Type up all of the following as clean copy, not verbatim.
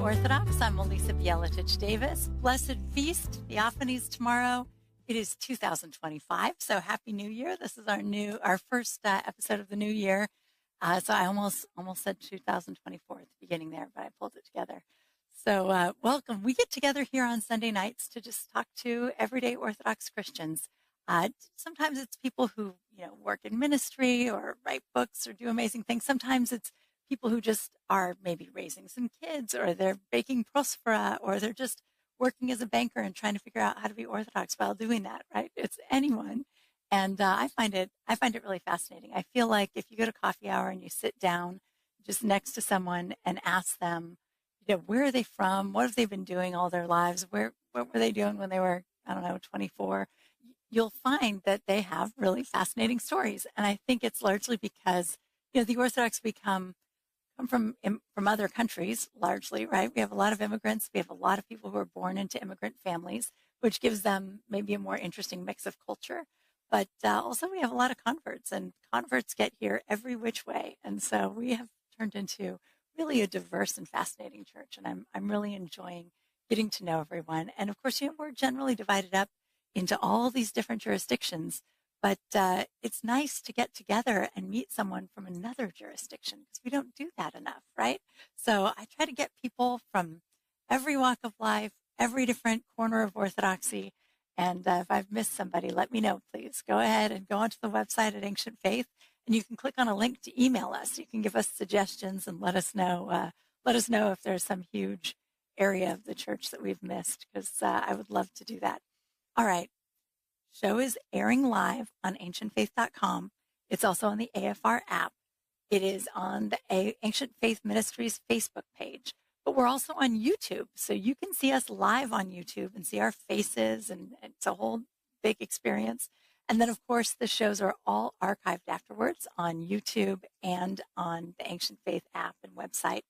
Orthodox. I'm Elisa Bieletich-Davis. Blessed Feast, Theophanies tomorrow. It is 2025, so Happy New Year. This is our first episode of the new year. So I almost said 2024 at the beginning there, but I pulled it together. So welcome. We get together here on Sunday nights to just talk to everyday Orthodox Christians. Sometimes it's people who, work in ministry or write books or do amazing things. Sometimes it's people who just are maybe raising some kids, or they're baking prospera, or they're just working as a banker and trying to figure out how to be Orthodox while doing that, right? It's anyone. And I find it really fascinating. I feel like if you go to coffee hour and you sit down just next to someone and ask them, where are they from? What have they been doing all their lives? What were they doing when they were, 24? You'll find that they have really fascinating stories. And I think it's largely because, the Orthodox come from other countries, largely, right? We have a lot of immigrants. We have a lot of people who are born into immigrant families, which gives them maybe a more interesting mix of culture. But also we have a lot of converts, and converts get here every which way. And so we have turned into really a diverse and fascinating church. And I'm really enjoying getting to know everyone. And of course, we're generally divided up into all these different jurisdictions. But it's nice to get together and meet someone from another jurisdiction, because we don't do that enough, right? So I try to get people from every walk of life, every different corner of Orthodoxy. And if I've missed somebody, let me know, please. Go ahead and go onto the website at Ancient Faith, and you can click on a link to email us. You can give us suggestions and let us know if there's some huge area of the church that we've missed, because I would love to do that. All right. Show is airing live on ancientfaith.com. It's also on the AFR app. It is on the Ancient Faith Ministries Facebook page, but we're also on YouTube. So you can see us live on YouTube and see our faces, and it's a whole big experience. And then, of course, the shows are all archived afterwards on YouTube and on the Ancient Faith app and website.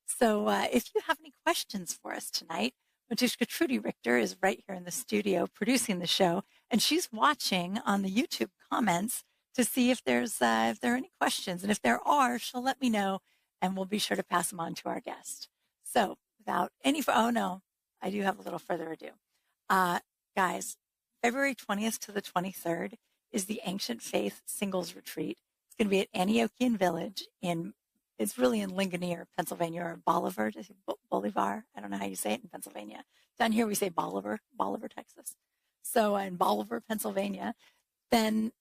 So if you have any questions for us tonight, Matushka Trudy Richter is right here in the studio producing the show, and she's watching on the YouTube comments to see if there are any questions. And if there are, she'll let me know, and we'll be sure to pass them on to our guest. So without any, I do have a little further ado. Guys, February 20th to the 23rd is the Ancient Faith Singles Retreat. It's going to be at Antiochian Village it's really in Ligonier, Pennsylvania, or Bolivar. I don't know how you say it in Pennsylvania. Down here we say Bolivar, Texas. So in Bolivar, Pennsylvania, then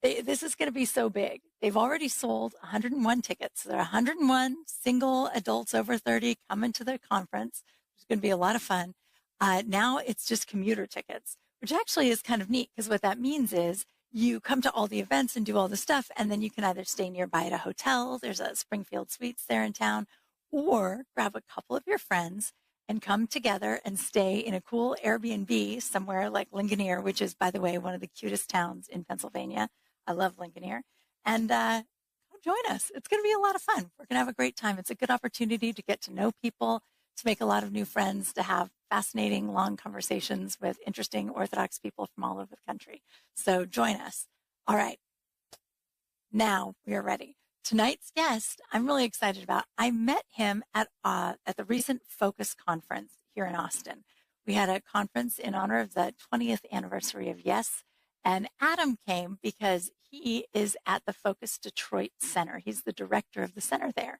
this is going to be so big. They've already sold 101 tickets. There are 101 single adults over 30 coming to the conference. It's going to be a lot of fun. Now it's just commuter tickets, which actually is kind of neat, because what that means is you come to all the events and do all the stuff, and then you can either stay nearby at a hotel. There's a Springfield Suites there in town, or grab a couple of your friends and come together and stay in a cool Airbnb somewhere like Ligonier, which is, by the way, one of the cutest towns in Pennsylvania. I love Ligonier. And come join us. It's going to be a lot of fun. We're going to have a great time. It's a good opportunity to get to know people, to make a lot of new friends, to have fascinating, long conversations with interesting Orthodox people from all over the country. So join us. All right. Now we are ready. Tonight's guest, I'm really excited about. I met him at the recent Focus conference here in Austin. We had a conference in honor of the 20th anniversary of Yes, and Adam came because he is at the Focus Detroit Center. He's the director of the center there.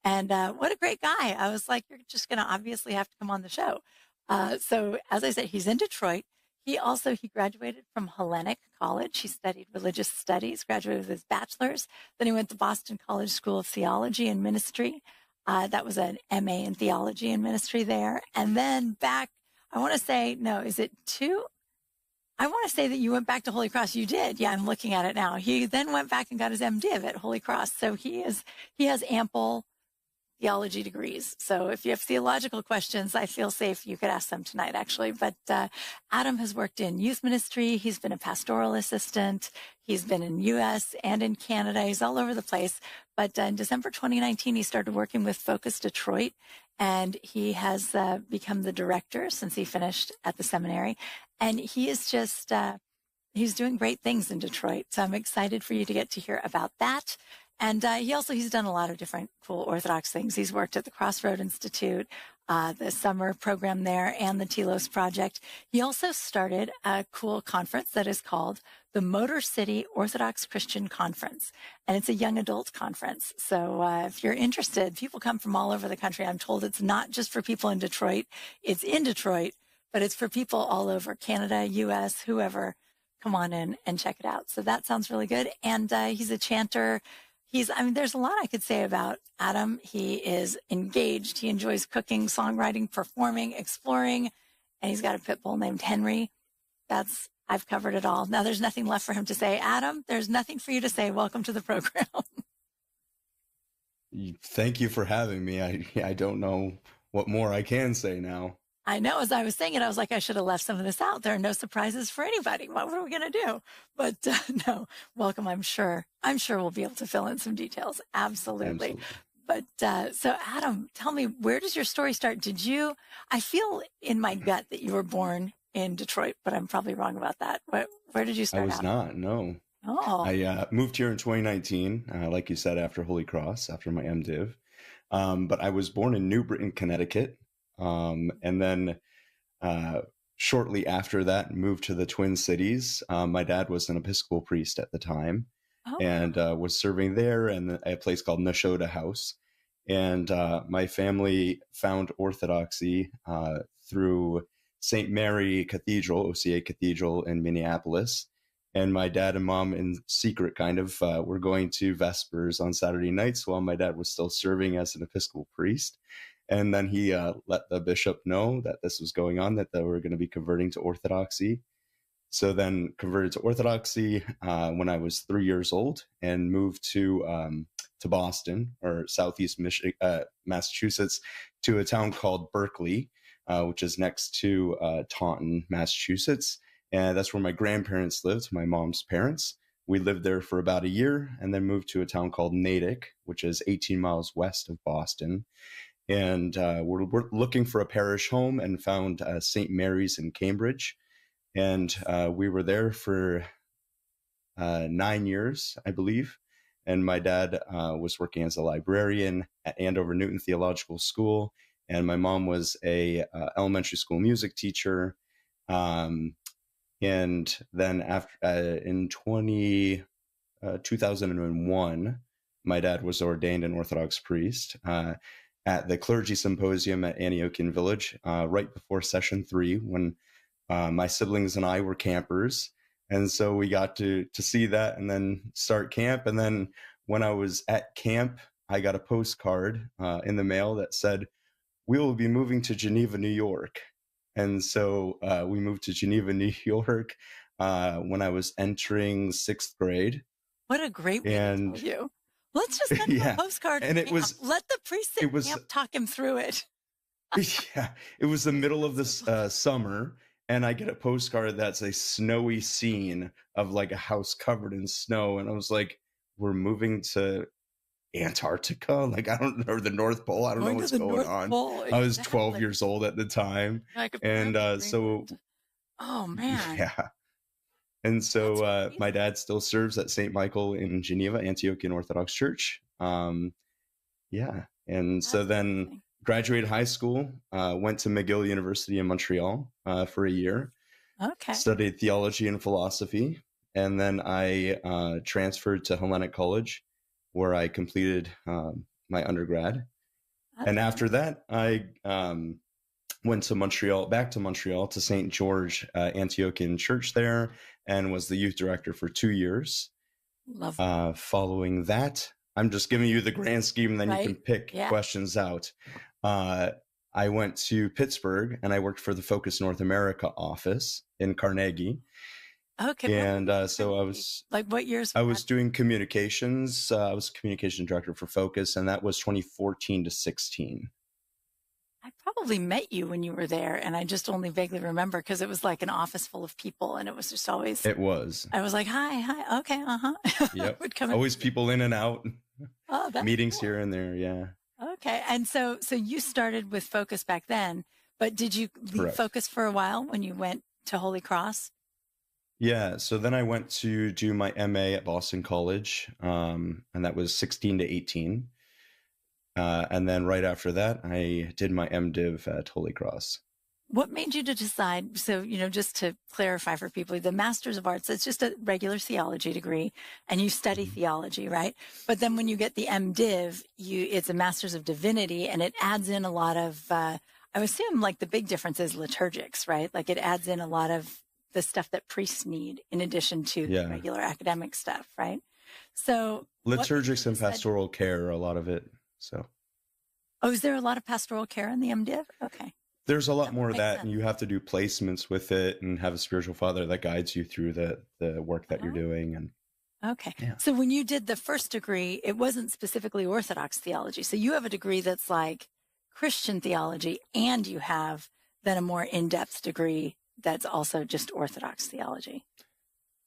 And what a great guy. I was like, you're just going to obviously have to come on the show. So as I said, he's in Detroit. He graduated from Hellenic College. He studied religious studies, graduated with his bachelor's. Then he went to Boston College School of Theology and Ministry. That was an MA in theology and ministry there. And then back, I want to say that you went back to Holy Cross. You did. Yeah, I'm looking at it now. He then went back and got his MDiv at Holy Cross. So he has ample theology degrees. So if you have theological questions, I feel safe. You could ask them tonight, actually. But Adam has worked in youth ministry. He's been a pastoral assistant. He's been in U.S. and in Canada. He's all over the place. But in December 2019, he started working with Focus Detroit, and he has become the director since he finished at the seminary. And he is just, he's doing great things in Detroit. So I'm excited for you to get to hear about that. And he's done a lot of different cool Orthodox things. He's worked at the Crossroad Institute. the summer program there and the Telos Project. He also started a cool conference that is called the Motor City Orthodox Christian Conference. And it's a young adult conference. So if you're interested, people come from all over the country. I'm told it's not just for people in Detroit. It's in Detroit, but it's for people all over Canada, US, whoever. Come on in and check it out. So that sounds really good. And he's a chanter. There's a lot I could say about Adam. He is engaged. He enjoys cooking, songwriting, performing, exploring, and he's got a pit bull named Henry. I've covered it all. Now there's nothing left for him to say. Adam, there's nothing for you to say. Welcome to the program. Thank you for having me. I don't know what more I can say now. I know, as I was saying it, I was like, I should have left some of this out. There are no surprises for anybody. What are we going to do? But no, welcome. I'm sure we'll be able to fill in some details. Absolutely. But so Adam, tell me, where does your story start? I feel in my gut that you were born in Detroit, but I'm probably wrong about that. Where did you start out? I was not, no. Oh. I moved here in 2019, like you said, after Holy Cross, after my MDiv. But I was born in New Britain, Connecticut. And then shortly after that, moved to the Twin Cities. My dad was an Episcopal priest at the time and was serving there in a place called Nashotah House. And my family found Orthodoxy through St. Mary Cathedral, OCA Cathedral in Minneapolis. And my dad and mom, in secret kind of, were going to Vespers on Saturday nights while my dad was still serving as an Episcopal priest. And then he let the bishop know that this was going on, that they were going to be converting to Orthodoxy. So then converted to Orthodoxy when I was 3 years old and moved to Boston, or Southeast Massachusetts, to a town called Berkeley, which is next to Taunton, Massachusetts. And that's where my grandparents lived, my mom's parents. We lived there for about a year and then moved to a town called Natick, which is 18 miles west of Boston. And we're looking for a parish home and found St. Mary's in Cambridge. And we were there for 9 years, I believe. And my dad was working as a librarian at Andover Newton Theological School. And my mom was a elementary school music teacher. And then after in 2001, my dad was ordained an Orthodox priest at the clergy symposium at Antiochian Village right before session 3, when my siblings and I were campers. And so we got to see that and then start camp. And then when I was at camp, I got a postcard in the mail that said, "We will be moving to Geneva, New York." And so we moved to Geneva, New York when I was entering 6th grade. What a great way to tell you. Let's just send him a postcard. And it was, let the priest at camp talk him through it. Yeah, it was the middle of this summer, and I get a postcard that's a snowy scene of like a house covered in snow. And I was like, we're moving to Antarctica? Like, I don't know, the North Pole. I don't know what's going on. Exactly. I was 12 years old at the time. And so, oh man. Yeah. And so my dad still serves at St. Michael in Geneva, Antiochian Orthodox Church. Yeah. And so then graduated high school, went to McGill University in Montreal for a year. Okay. Studied theology and philosophy. And then I transferred to Hellenic College, where I completed my undergrad. Okay. And after that, I went to back to Montreal to St. George Antiochian Church there, and was the youth director for 2 years. Lovely. Following that, I'm just giving you the grand scheme, and then you can pick questions out. I went to Pittsburgh, and I worked for the Focus North America office in Carnegie. Okay. And so I was like, what years? I was doing communications. I was communication director for Focus, and that was 2014 to 16. I probably met you when you were there, and I just only vaguely remember because it was like an office full of people, and it was just always. It was. I was like, hi, okay, Yep. Always people in and out. Oh, that's meetings cool. Here and there, yeah. Okay, and so you started with Focus back then, but did you leave Correct. Focus for a while when you went to Holy Cross? Yeah, so then I went to do my MA at Boston College, and that was 16 to 18. And then right after that, I did my MDiv at Holy Cross. What made you to decide? So, just to clarify for people, the Master's of Arts, it's just a regular theology degree and you study theology, right? But then when you get the MDiv, it's a Master's of Divinity and it adds in a lot of, I assume like the big difference is liturgics, right? Like it adds in a lot of the stuff that priests need in addition to the regular academic stuff, right? So liturgics and pastoral care, a lot of it. So. Oh, is there a lot of pastoral care in the MDiv? Okay. There's a lot more of that, and you have to do placements with it and have a spiritual father that guides you through the work that you're doing. And okay. Yeah. So when you did the first degree, it wasn't specifically Orthodox theology. So you have a degree that's like Christian theology, and you have then a more in-depth degree that's also just Orthodox theology.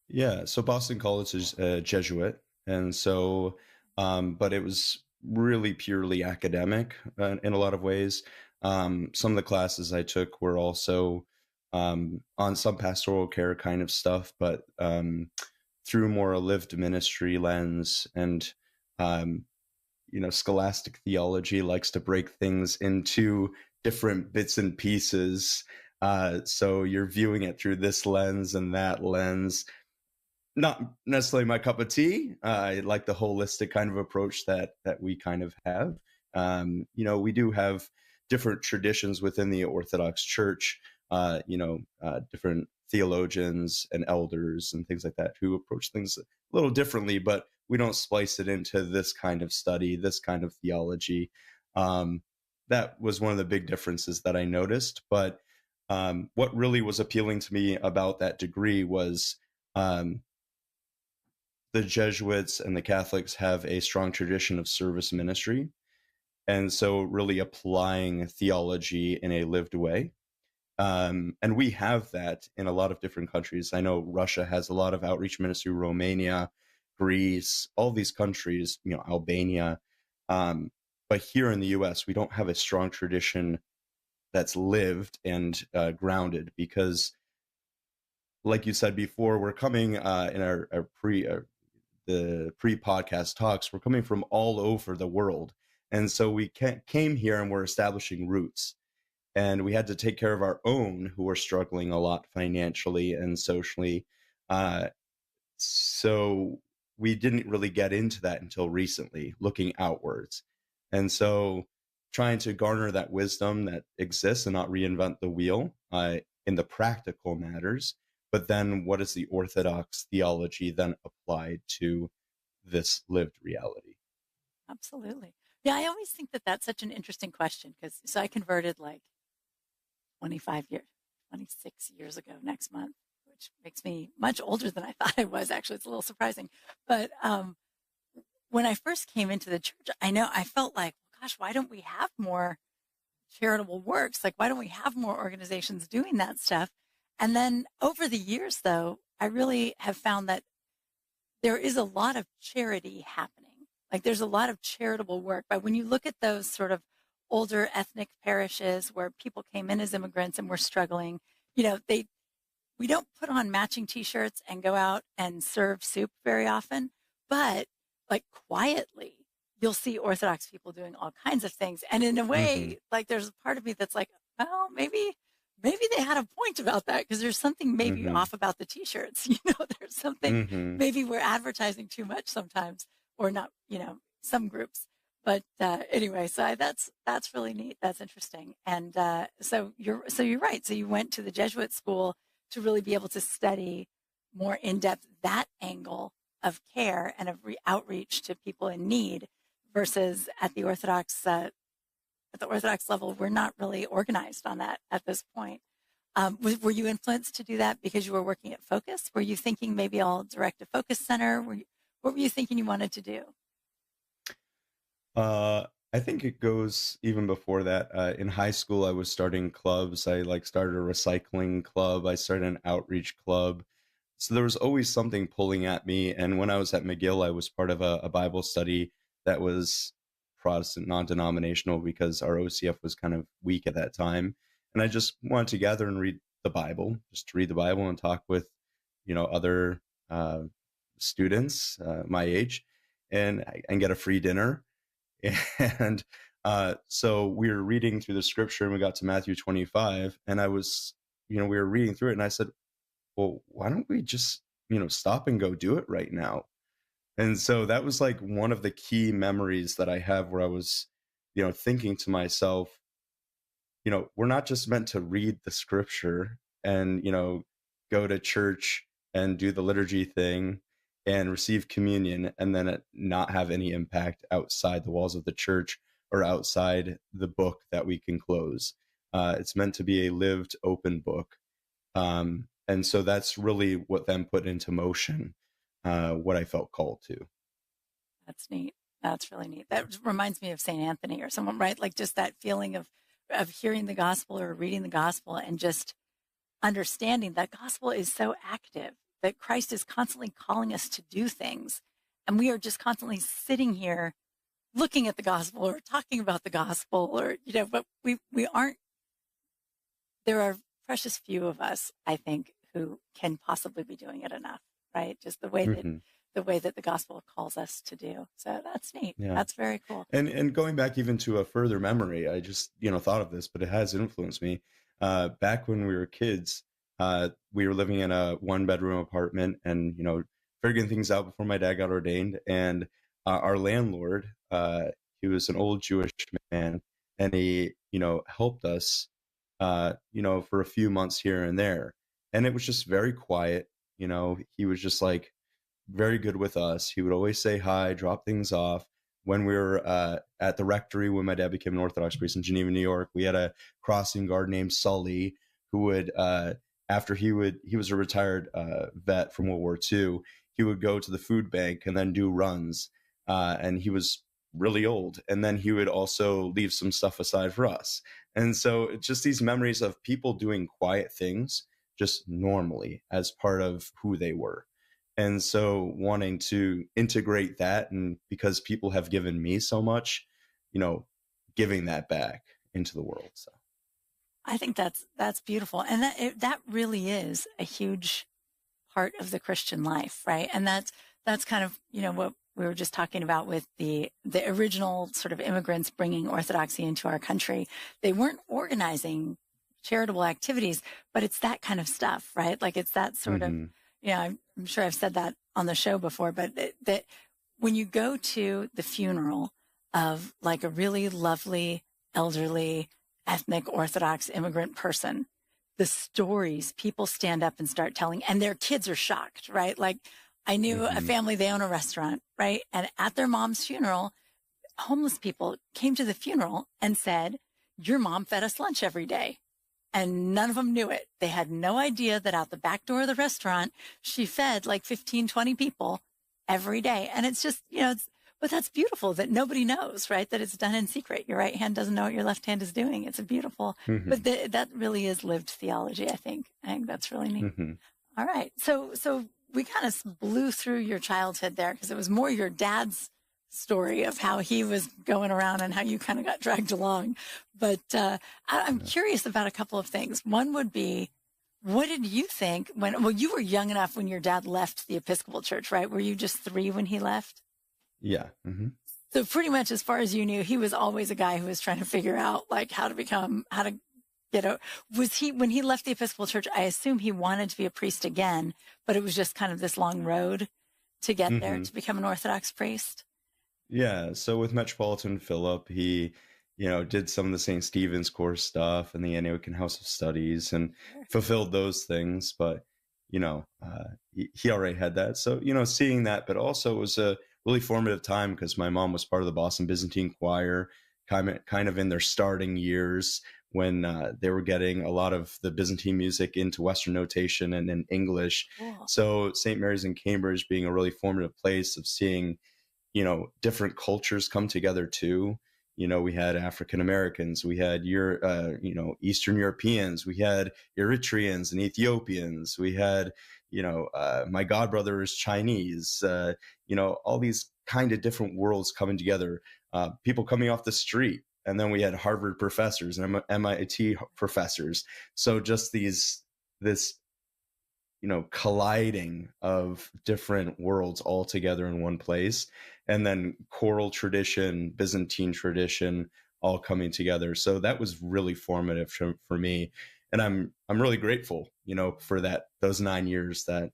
Yeah. So Boston College is a Jesuit, and so, but it was really purely academic in a lot of ways. Some of the classes I took were also on some pastoral care kind of stuff, but through more a lived ministry lens. And, scholastic theology likes to break things into different bits and pieces. So you're viewing it through this lens and that lens. Not necessarily my cup of tea. I like the holistic kind of approach that we kind of have. We do have different traditions within the Orthodox Church, different theologians and elders and things like that who approach things a little differently, but we don't splice it into this kind of study, this kind of theology. That was one of the big differences that I noticed. But what really was appealing to me about that degree was the Jesuits and the Catholics have a strong tradition of service ministry. And so really applying theology in a lived way. And we have that in a lot of different countries. I know Russia has a lot of outreach ministry, Romania, Greece, all these countries, Albania. But here in the US, we don't have a strong tradition that's lived and grounded because, like you said before, we're coming in our pre-podcast talks, we're coming from all over the world. And so we came here and we're establishing roots. And we had to take care of our own who were struggling a lot financially and socially. So we didn't really get into that until recently, looking outwards. And so trying to garner that wisdom that exists and not reinvent the wheel in the practical matters. But then what is the Orthodox theology then applied to this lived reality? Absolutely. Yeah, I always think that that's such an interesting question because I converted like 26 years ago next month, which makes me much older than I thought I was. Actually, it's a little surprising. But when I first came into the church, I felt like, gosh, why don't we have more charitable works? Like, why don't we have more organizations doing that stuff? And then over the years, though, I really have found that there is a lot of charity happening. Like there's a lot of charitable work. But when you look at those sort of older ethnic parishes where people came in as immigrants and were struggling, we don't put on matching T-shirts and go out and serve soup very often. But like quietly, you'll see Orthodox people doing all kinds of things. And in a way, like there's a part of me that's like, well, maybe they had a point about that because there's something maybe off about the T-shirts. There's something, maybe we're advertising too much sometimes or not, some groups. But anyway, so that's really neat. That's interesting. And so you're right. So you went to the Jesuit school to really be able to study more in depth that angle of care and of outreach to people in need versus at the Orthodox level, we're not really organized on that at this point. Were you influenced to do that because you were working at Focus? Were you thinking maybe I'll direct a Focus Center? What were you thinking you wanted to do? I think it goes even before that. In high school, I was starting clubs. I started a recycling club. I started an outreach club. So there was always something pulling at me. And when I was at McGill, I was part of a Bible study that was Protestant, non-denominational, because our OCF was kind of weak at that time. And I just wanted to gather and read the Bible, just to read the Bible and talk with, other students my age and get a free dinner. And so we were reading through the scripture and we got to Matthew 25, and I was, we were reading through it, and I said, well, why don't we just, stop and go do it right now? And so that was like one of the key memories that I have, where I was, thinking to myself, we're not just meant to read the scripture and, go to church and do the liturgy thing and receive communion, and then it not have any impact outside the walls of the church or outside the book that we can close. It's meant to be a lived, open book. And so that's really what then put into motion what I felt called to. That's neat. That's really neat. That reminds me of St. Anthony or someone, right? Like just that feeling of hearing the gospel or reading the gospel and just understanding that gospel is so active, that Christ is constantly calling us to do things. And we are just constantly sitting here looking at the gospel or talking about the gospel, or, but we aren't, there are precious few of us, I think, who can possibly be doing it enough, right? Just the way that the gospel calls us to do. So that's neat. Yeah. That's very cool. And going back even to a further memory, I just, thought of this, but it has influenced me. Back when we were kids, we were living in a 1-bedroom apartment and, figuring things out before my dad got ordained. And our landlord, he was an old Jewish man, and he, helped us, for a few months here and there. And it was just very quiet. He was just like very good with us. He would always say hi, drop things off. When we were at the rectory, when my dad became an Orthodox priest in Geneva, New York, we had a crossing guard named Sully, who would, after he was a retired vet from World War II, he would go to the food bank and then do runs. And he was really old. And then he would also leave some stuff aside for us. And so it's just these memories of people doing quiet things just normally as part of who they were. And so wanting to integrate that, and because people have given me so much, giving that back into the world. So I think that's beautiful. And that really is a huge part of the Christian life, right? And that's kind of, what we were just talking about with the original sort of immigrants bringing Orthodoxy into our country. They weren't organizing charitable activities, but it's that kind of stuff, right? Like it's that sort of, I'm sure I've said that on the show before, but that when you go to the funeral of like a really lovely, elderly, ethnic Orthodox immigrant person, the stories people stand up and start telling, and their kids are shocked, right? Like I knew a family, they own a restaurant, right? And at their mom's funeral, homeless people came to the funeral and said, your mom fed us lunch every day. And none of them knew it. They had no idea that out the back door of the restaurant, she fed like 15, 20 people every day. And it's just, but that's beautiful that nobody knows, right? That it's done in secret. Your right hand doesn't know what your left hand is doing. It's a beautiful, but that really is lived theology, I think. I think that's really neat. All right. So we kind of blew through your childhood there because it was more your dad's story of how he was going around and how you kind of got dragged along. But I'm curious about a couple of things. One would be, what did you think you were young enough when your dad left the Episcopal Church, right? Were you just 3 when he left? Yeah. So pretty much as far as you knew, he was always a guy who was trying to figure out like how to get out. When he left the Episcopal Church, I assume he wanted to be a priest again, but it was just kind of this long road to get there to become an Orthodox priest. Yeah. So with Metropolitan Philip, he, did some of the St. Stephen's course stuff and the Antiochian House of Studies and fulfilled those things. But, he already had that. So, seeing that, but also it was a really formative time because my mom was part of the Boston Byzantine Choir, kind of in their starting years when they were getting a lot of the Byzantine music into Western notation and in English. Cool. So St. Mary's in Cambridge being a really formative place of seeing, different cultures come together too. We had African Americans, we had Eastern Europeans, we had Eritreans and Ethiopians, we had, my godbrother is Chinese, all these kind of different worlds coming together, people coming off the street. And then we had Harvard professors and MIT professors. So just this colliding of different worlds all together in one place, and then choral tradition, Byzantine tradition, all coming together. So that was really formative for me, and I'm really grateful, for those 9 years that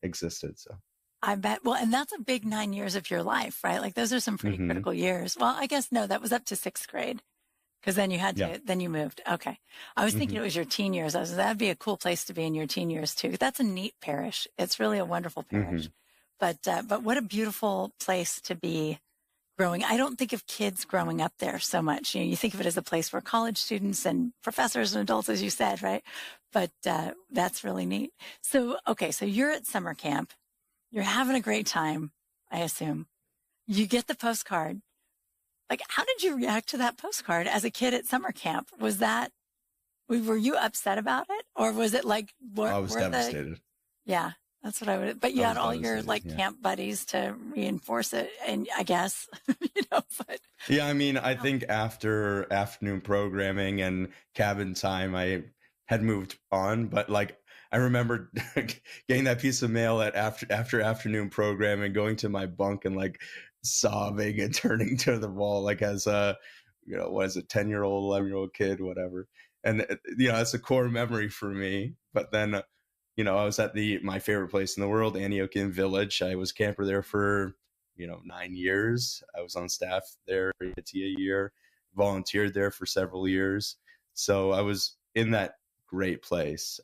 existed. So I bet. Well, and that's a big 9 years of your life, right? Like those are some pretty critical years. Well, I guess no, that was up to sixth grade. Because then you had to, then you moved. Okay. I was thinking it was your teen years. That'd be a cool place to be in your teen years too. That's a neat parish. It's really a wonderful parish. But what a beautiful place to be growing. I don't think of kids growing up there so much. You think of it as a place for college students and professors and adults, as you said, right? But that's really neat. So, okay. So you're at summer camp. You're having a great time, I assume. You get the postcard. Like, how did you react to that postcard as a kid at summer camp? Were you upset about it? Or was it like, I was devastated. Yeah, that's what I would, but you had all your camp buddies to reinforce it. And I guess, but. Yeah, I mean, I think after afternoon programming and cabin time, I had moved on, but I remember getting that piece of mail after afternoon programming, going to my bunk and sobbing and turning to the wall as a 10-year-old, 11-year-old kid, whatever. And it's a core memory for me. But then I was at my favorite place in the world, Antiochian village. I was camper there for 9 years. I was on staff there a year, volunteered there for several years, so I was in that great place.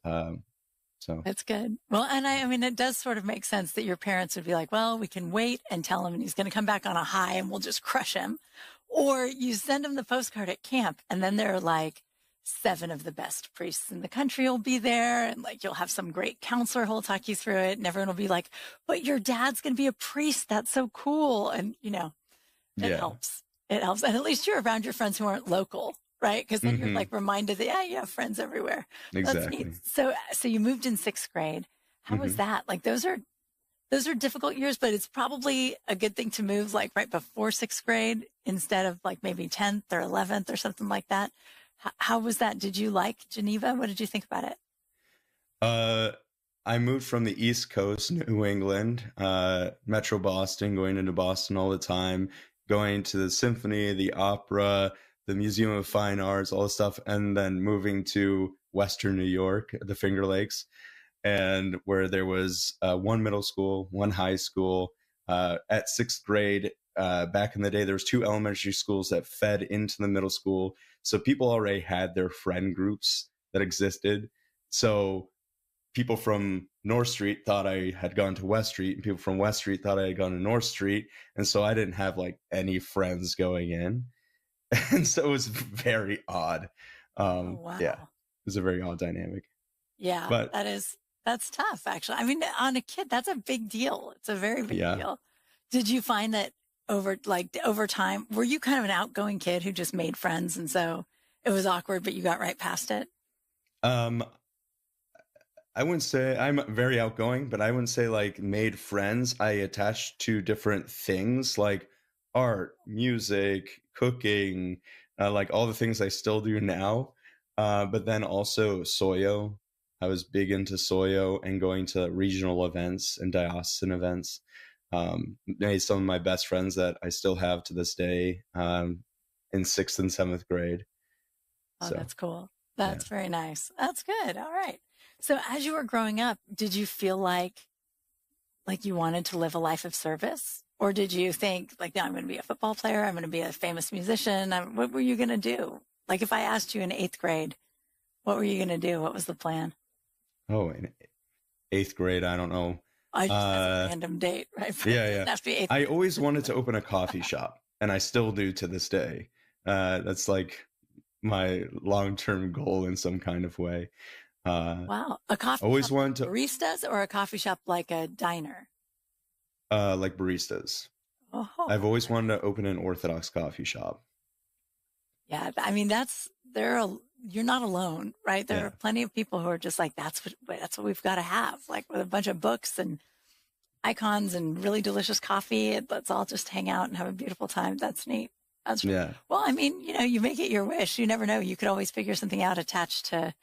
So that's good. Well, and I mean, it does sort of make sense that your parents would be like, well, we can wait and tell him and he's going to come back on a high and we'll just crush him. Or you send him the postcard at camp and then there are 7 of the best priests in the country will be there. And you'll have some great counselor who'll talk you through it. And everyone will be like, but your dad's going to be a priest. That's so cool. And, it helps. It helps. And at least you're around your friends who aren't local. Right. Because then you're reminded that, you have friends everywhere. Exactly. So you moved in 6th grade. How was that? Those are difficult years, but it's probably a good thing to move right before 6th grade instead of maybe 10th or 11th or something like that. How was that? Did you like Geneva? What did you think about it? I moved from the East Coast, New England, Metro Boston, going into Boston all the time, going to the symphony, the opera, the Museum of Fine Arts, all this stuff, and then moving to Western New York, the Finger Lakes, and where there was one middle school, one high school. At 6th grade, back in the day, there was 2 elementary schools that fed into the middle school. So people already had their friend groups that existed. So people from North Street thought I had gone to West Street, and people from West Street thought I had gone to North Street. And so I didn't have any friends going in. And so it was very odd. Wow. Yeah, it was a very odd dynamic. Yeah, but that's tough, actually. I mean, on a kid, that's a big deal. It's a very big deal. Did you find that over time, were you kind of an outgoing kid who just made friends and so it was awkward, but you got right past it? I wouldn't say I'm very outgoing, but I wouldn't say made friends. I attached to different things like art, music, cooking, all the things I still do now. But then also Soyo. I was big into Soyo and going to regional events and diocesan events. Made some of my best friends that I still have to this day in 6th and 7th grade. Oh, so, that's cool. That's very nice. That's good. All right. So as you were growing up, did you feel like you wanted to live a life of service? Or did you think no, I'm going to be a football player. I'm going to be a famous musician. What were you going to do? If I asked you in 8th grade, what were you going to do? What was the plan? Oh, in 8th grade, I don't know. I just that's a random date, right? Yeah. I always wanted to open a coffee shop, and I still do to this day. That's my long-term goal in some kind of way. Wow. A coffee always shop wanted to baristas or a coffee shop like a diner? Like baristas. Oh. I've always wanted to open an Orthodox coffee shop. Yeah. I mean, you're not alone, right? There are plenty of people who are just that's what we've got to have, with a bunch of books and icons and really delicious coffee. Let's all just hang out and have a beautiful time. That's neat. That's well, I mean, you make it your wish. You never know. You could always figure something out attached to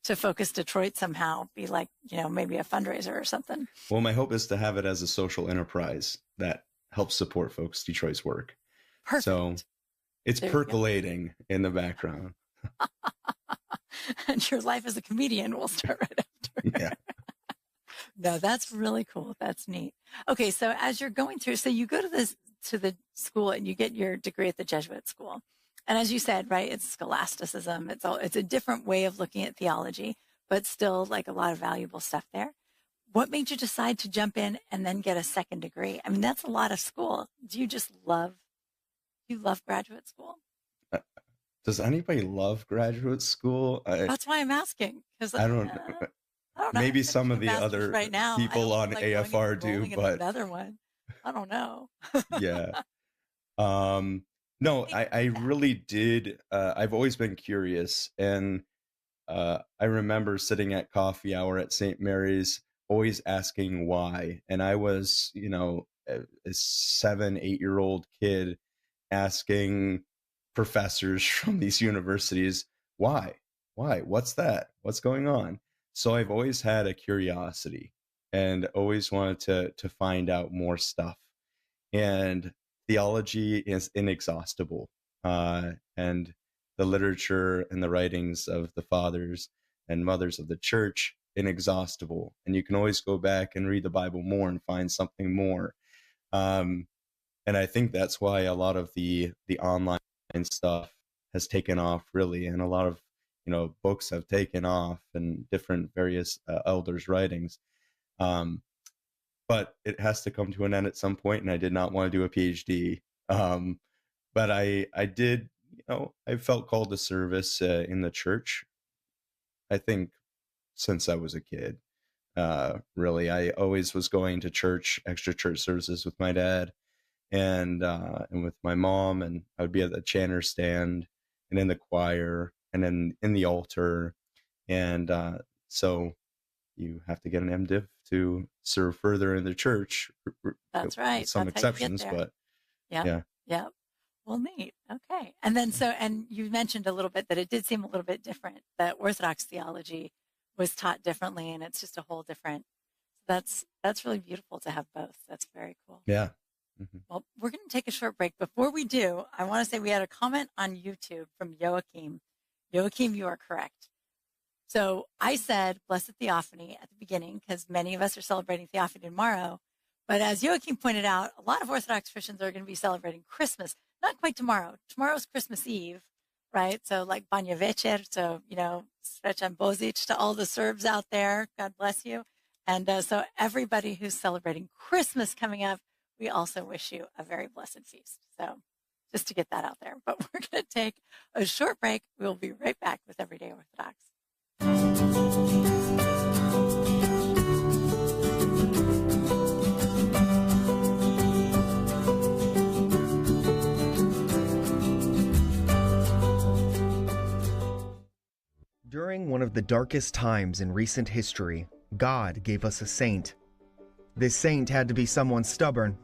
to Focus Detroit somehow, be like, maybe a fundraiser or something. Well, my hope is to have it as a social enterprise that helps support Focus Detroit's work. Perfect. So it's There percolating in the background. And your life as a comedian will start right after. Yeah. No, that's really cool. That's neat. Okay, so as you're going through, so you go to the school and you get your degree at the Jesuit school. And as you said, right, it's scholasticism. It's a different way of looking at theology, but still like a lot of valuable stuff there. What made you decide to jump in and then get a second degree? I mean, that's a lot of school. Do you just love graduate school? Does anybody love graduate school? That's why I'm asking. Because I don't know. Maybe some of the other right now, people on like AFR do, but another one. I don't know. Yeah. No, I really did. I've always been curious. And I remember sitting at coffee hour at St. Mary's, always asking why. And I was, a 7-8-year-old kid asking professors from these universities, why? What's that? What's going on? So I've always had a curiosity and always wanted to find out more stuff. And theology is inexhaustible. And the literature and the writings of the fathers and mothers of the church, inexhaustible. And you can always go back and read the Bible more and find something more. And I think that's why a lot of the online stuff has taken off, really. And a lot of, books have taken off and different various elders' writings. But it has to come to an end at some point, and I did not want to do a PhD. But I did, I felt called to service in the church, I think, since I was a kid. Really, I always was going to church, extra church services with my dad and with my mom, and I would be at the chanter stand and in the choir and then in the altar. And so you have to get an MDiv to serve further in the church. That's right. Some That's exceptions, but yeah. Well, neat. Okay. And then and you mentioned a little bit that it did seem a little bit different, that Orthodox theology was taught differently, and it's just a whole different. That's really beautiful to have both. That's very cool. Yeah. Mm-hmm. Well, we're going to take a short break. Before we do, I want to say we had a comment on YouTube from Joachim. Joachim, you are correct. So I said Blessed Theophany at the beginning because many of us are celebrating Theophany tomorrow. But as Joachim pointed out, a lot of Orthodox Christians are going to be celebrating Christmas. Not quite tomorrow. Tomorrow's Christmas Eve, right? So like Banja Večer. So, Srećan Božić to all the Serbs out there. God bless you. And so everybody who's celebrating Christmas coming up, we also wish you a very blessed feast. So just to get that out there. But we're going to take a short break. We'll be right back with Everyday Orthodox. During one of the darkest times in recent history, God gave us a saint. This saint had to be someone stubborn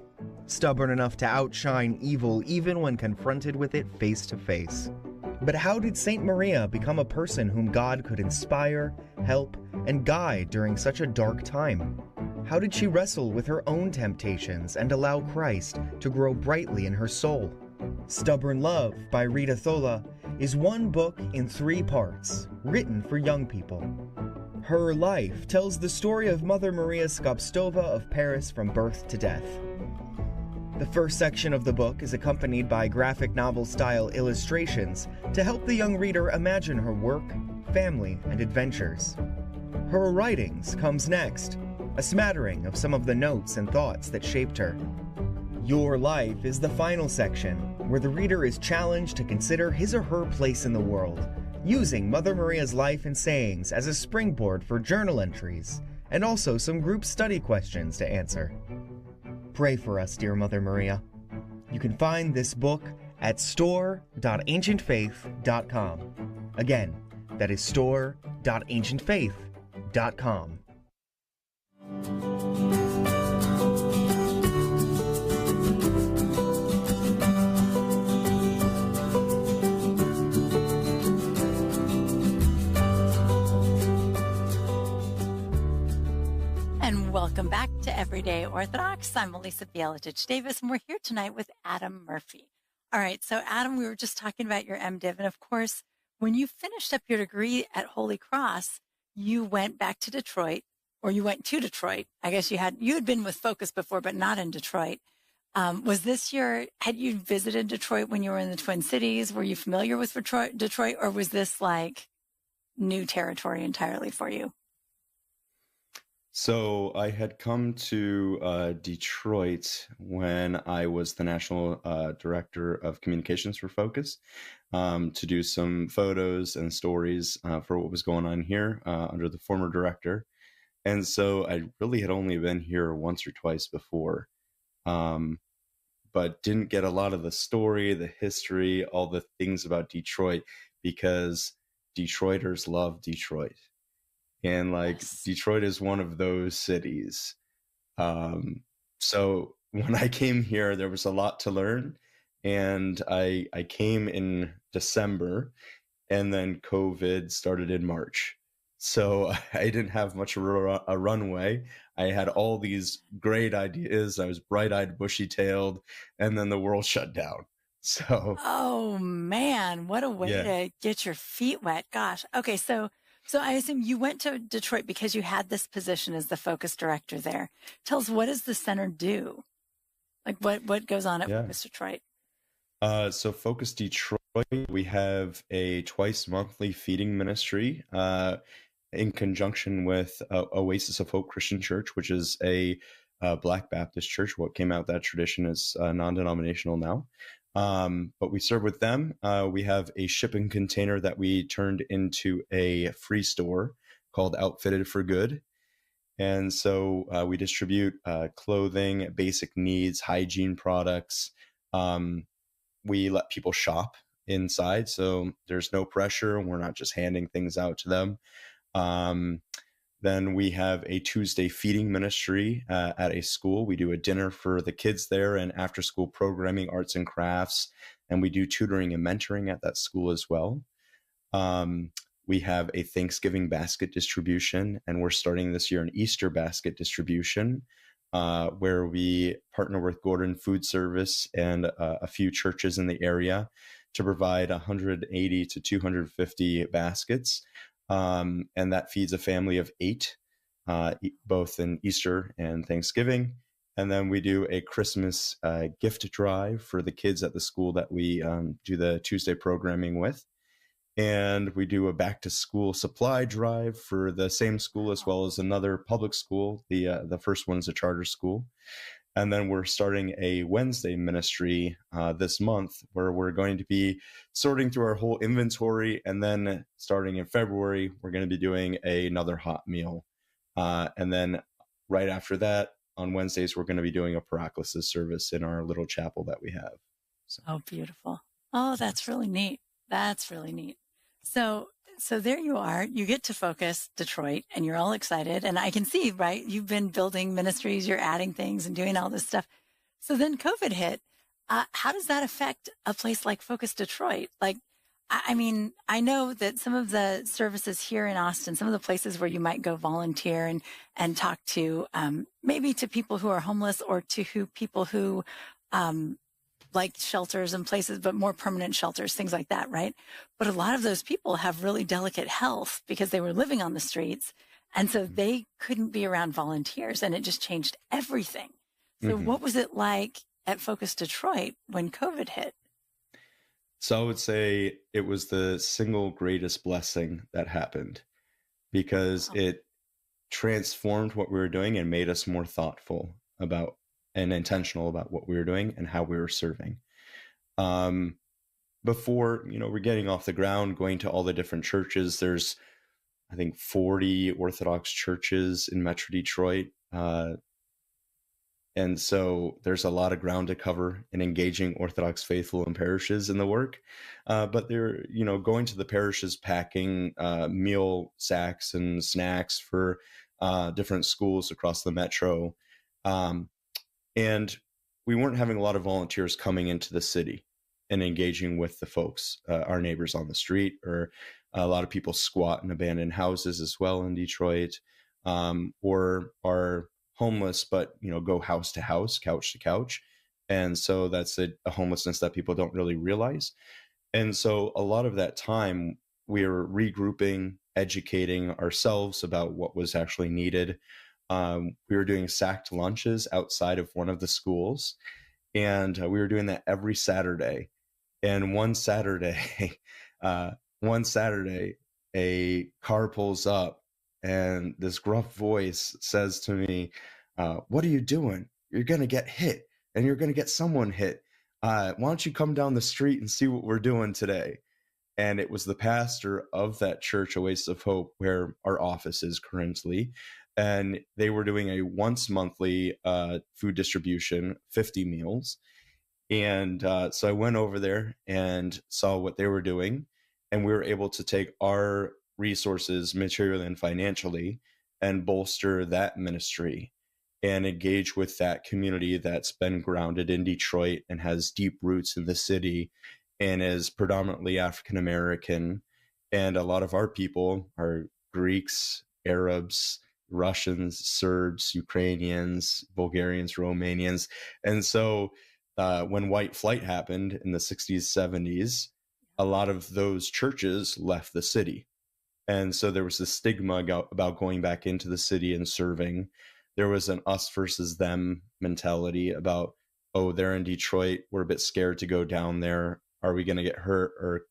enough to outshine evil even when confronted with it face to face. But how did Saint Maria become a person whom God could inspire, help, and guide during such a dark time? How did she wrestle with her own temptations and allow Christ to grow brightly in her soul? Stubborn Love by Rita Thola is one book in 3 parts, written for young people. Her life tells the story of Mother Maria Skobtsova of Paris from birth to death. The first section of the book is accompanied by graphic novel-style illustrations to help the young reader imagine her work, family, and adventures. Her writings comes next, a smattering of some of the notes and thoughts that shaped her. Your Life is the final section, where the reader is challenged to consider his or her place in the world, using Mother Maria's life and sayings as a springboard for journal entries, and also some group study questions to answer. Pray for us, dear Mother Maria. You can find this book at store.ancientfaith.com. Again, that is store.ancientfaith.com. welcome back to Everyday Orthodox. I'm Melissa Bielatich Davis, and we're here tonight with Adam Murphy. All right, so Adam, we were just talking about your MDiv, and of course, when you finished up your degree at Holy Cross, you went back to Detroit, or you went to Detroit. I guess you had been with Focus before, but not in Detroit. Had you visited Detroit when you were in the Twin Cities? Were you familiar with Detroit, or was this like new territory entirely for you? So I had come to Detroit when I was the national director of communications for Focus to do some photos and stories for what was going on here under the former director. And so I really had only been here once or twice before, but didn't get a lot of the story, the history, all the things about Detroit, because Detroiters love Detroit. And Yes. Detroit is one of those cities. So when I came here, there was a lot to learn. And I came in December, and then COVID started in March. So I didn't have much of a runway. I had all these great ideas. I was bright-eyed, bushy-tailed, and then the world shut down. So Oh man, what a way yeah. to get your feet wet. Gosh. Okay, so I assume you went to Detroit because you had this position as the Focus director there. Tell us, what does the center do? Like what goes on at Yeah. Focus Detroit? So Focus Detroit, we have a twice monthly feeding ministry in conjunction with Oasis of Hope Christian Church, which is a Black Baptist church. What came out of that tradition is non-denominational now. But we serve with them. We have a shipping container that we turned into a free store called Outfitted for Good. And so we distribute clothing, basic needs, hygiene products. We let people shop inside, so there's no pressure. We're not just handing things out to them. Then we have a Tuesday feeding ministry at a school. We do a dinner for the kids there and after school programming, arts and crafts, and we do tutoring and mentoring at that school as well. We have a Thanksgiving basket distribution, and we're starting this year an Easter basket distribution where we partner with Gordon Food Service and a few churches in the area to provide 180 to 250 baskets. And that feeds a family of 8, both in Easter and Thanksgiving. And then we do a Christmas gift drive for the kids at the school that we do the Tuesday programming with. And we do a back to school supply drive for the same school as well as another public school. The first one's a charter school. And then we're starting a Wednesday ministry this month where we're going to be sorting through our whole inventory. And then starting in February, we're going to be doing another hot meal. And then right after that, on Wednesdays, we're going to be doing a Paraclesis service in our little chapel that we have. So. Oh, beautiful. Oh, that's really neat. That's really neat. So there you are. You get to Focus Detroit and you're all excited. And I can see, right? You've been building ministries, you're adding things and doing all this stuff. So then COVID hit. How does that affect a place like Focus Detroit? Like, I mean, I know that some of the services here in Austin, some of the places where you might go volunteer and talk to maybe to people who are homeless or to people who like shelters and places, but more permanent shelters, things like that, right? But a lot of those people have really delicate health because they were living on the streets. And so they couldn't be around volunteers, and it just changed everything. So what was it like at Focus Detroit when COVID hit? So I would say it was the single greatest blessing that happened because it transformed what we were doing and made us more thoughtful about and intentional about what we were doing and how we were serving. Before, we're getting off the ground, going to all the different churches. There's, I think, 40 Orthodox churches in Metro Detroit. And so there's a lot of ground to cover in engaging Orthodox faithful and parishes in the work. But they're, going to the parishes, packing meal sacks and snacks for different schools across the metro. And we weren't having a lot of volunteers coming into the city and engaging with the folks, our neighbors on the street, or a lot of people squat in abandoned houses as well in Detroit, or our homeless, but, go house to house, couch to couch. And so that's a homelessness that people don't really realize. And so a lot of that time we were regrouping, educating ourselves about what was actually needed. We were doing sacked lunches outside of one of the schools, and we were doing that every Saturday. And one Saturday, uh, one Saturday, a car pulls up, and this gruff voice says to me, "What are you doing? You're going to get hit, and you're going to get someone hit. Why don't you come down the street and see what we're doing today?" And it was the pastor of that church, Oasis of Hope, where our office is currently. And they were doing a once monthly food distribution, 50 meals. And so I went over there and saw what they were doing. And we were able to take our resources, materially and financially, and bolster that ministry and engage with that community that's been grounded in Detroit and has deep roots in the city and is predominantly African American. And a lot of our people are Greeks, Arabs, Russians, Serbs, Ukrainians, Bulgarians, Romanians. And so when white flight happened in the 60s, 70s, a lot of those churches left the city. And so there was this stigma about going back into the city and serving. There was an us versus them mentality about, oh, they're in Detroit, we're a bit scared to go down there. Are we going to get hurt, or